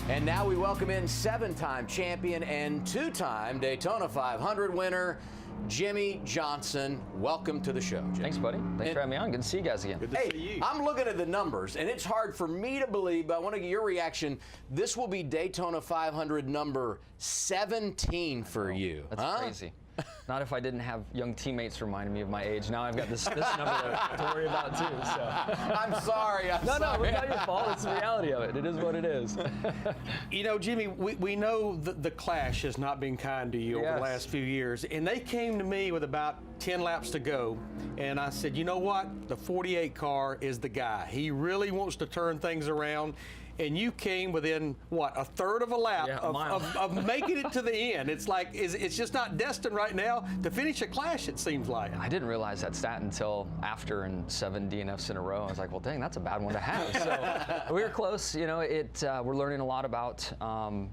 And now we welcome in 7-time champion and 2-time Daytona 500 winner, Jimmie Johnson. Welcome to the show, Jimmy. Thanks, buddy. Thanks for having me on. Good to see you guys again. Good to see you. I'm looking at the numbers, and it's hard for me to believe, but I want to get your reaction. This will be Daytona 500 number 17 for you. That's crazy. Not if I didn't have young teammates reminding me of my age. Now I've got this number to worry about too. So. I'm sorry. No, it's not your fault. It's the reality of it. It is what it is. You know, Jimmy, we know the Clash has not been kind to you over the last few years, and they came to me with about 10 laps to go, and I said, you know what? The 48 car is the guy. He really wants to turn things around. And you came within, what, a third of a lap of making it to the end. It's like, it's just not destined right now to finish a Clash, it seems like. I didn't realize that stat until after in 7 DNFs in a row. I was like, well, dang, that's a bad one to have. So we were close. You know, we're learning a lot about,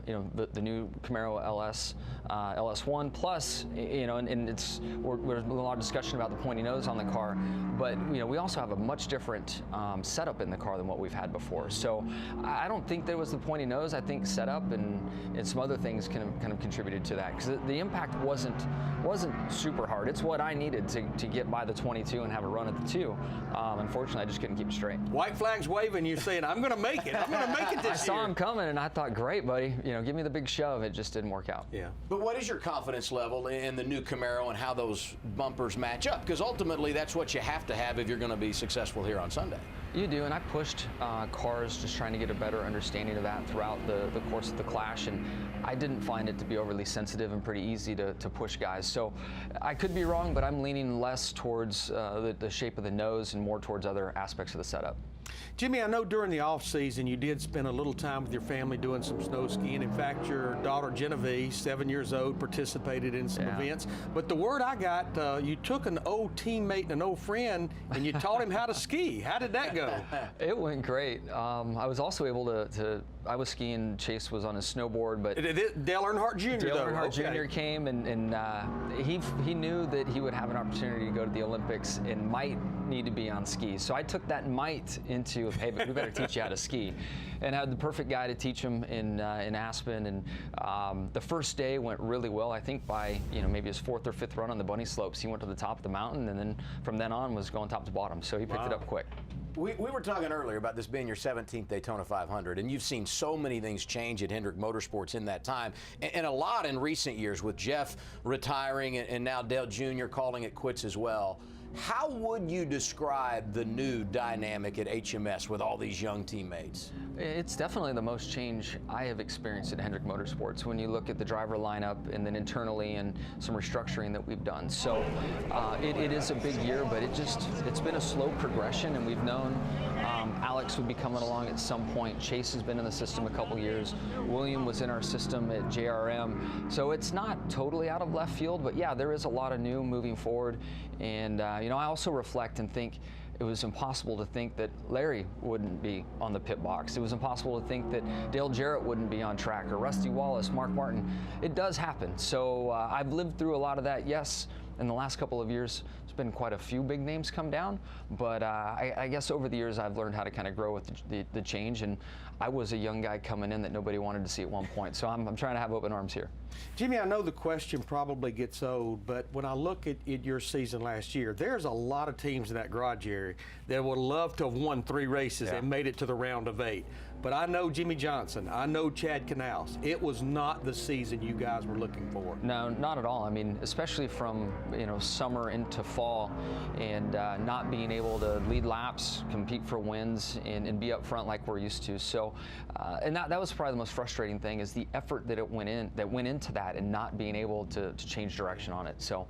you know, the new Camaro LS1 plus, you know, and there's a lot of discussion about the pointy nose on the car, but, you know, we also have a much different setup in the car than what we've had before. So I don't think there was the pointy nose. I think setup and some other things kind of contributed to that, because the impact wasn't super hard. It's what I needed to get by the 22 and have a run at the 2. Unfortunately, I just couldn't keep it straight. White flags waving, you're saying, I'm going to make it. I'm going to make it this year. I saw him coming, and I thought, great, buddy. You know, give me the big shove. It just didn't work out. Yeah. But what is your confidence level in the new Camaro and how those bumpers match up? Because ultimately, that's what you have to have if you're going to be successful here on Sunday. You do, and I pushed cars just trying to get a better understanding of that throughout the course of the Clash, and I didn't find it to be overly sensitive and pretty easy to push guys. So I could be wrong, but I'm leaning less towards the shape of the nose and more towards other aspects of the setup. Jimmy, I know during the off season you did spend a little time with your family doing some snow skiing. In fact, your daughter Genevieve, 7 years old, participated in some events. But the word I got, you took an old teammate and an old friend and you taught him how to ski. How did that go? It went great. I was also able to I was skiing, Chase was on his snowboard, but Dale Earnhardt Jr. Dale Earnhardt Jr. came, and he knew that he would have an opportunity to go to the Olympics and might need to be on skis. So I took that might into, hey, but we better teach you how to ski, and had the perfect guy to teach him in Aspen. And the first day went really well. I think by maybe his 4th or 5th run on the bunny slopes, he went to the top of the mountain, and then from then on was going top to bottom. So he picked it up quick. We were talking earlier about this being your 17th Daytona 500, and you've seen so many things change at Hendrick Motorsports in that time, and a lot in recent years with Jeff retiring and now Dale Jr. calling it quits as well. How would you describe the new dynamic at HMS with all these young teammates? It's definitely the most change I have experienced at Hendrick Motorsports when you look at the driver lineup and then internally and some restructuring that we've done. So it is a big year, but it's been a slow progression, and we've known Alex would be coming along at some point. Chase has been in the system a couple years. William was in our system at JRM. So it's not totally out of left field, but yeah, there is a lot of new moving forward. And I also reflect and think it was impossible to think that Larry wouldn't be on the pit box. It was impossible to think that Dale Jarrett wouldn't be on track, or Rusty Wallace, Mark Martin. It does happen. So I've lived through a lot of that. Yes, in the last couple of years, there's been quite a few big names come down, but I guess over the years I've learned how to kind of grow with the change, and I was a young guy coming in that nobody wanted to see at one point, so I'm trying to have open arms here. Jimmy, I know the question probably gets old, but when I look at your season last year, there's a lot of teams in that garage area that would love to have won 3 races and made it to the round of 8. But I know Jimmie Johnson, I know Chad Canals. It was not the season you guys were looking for. No, not at all. I mean, especially from summer into fall, and not being able to lead laps, compete for wins, and be up front like we're used to. So, and that was probably the most frustrating thing, is the effort that went into that, and not being able to change direction on it. So,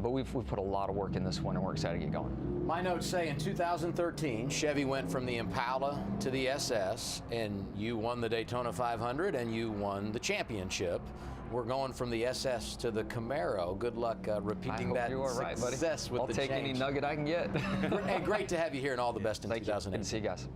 but we've put a lot of work in this one, and we're excited to get going. My notes say in 2013, Chevy went from the Impala to the SS, and you won the Daytona 500 and you won the championship. We're going from the SS to the Camaro. Good luck repeating that success with the change. I'll take any nugget I can get. Hey, great to have you here, and all the best in 2018. Good to see you guys.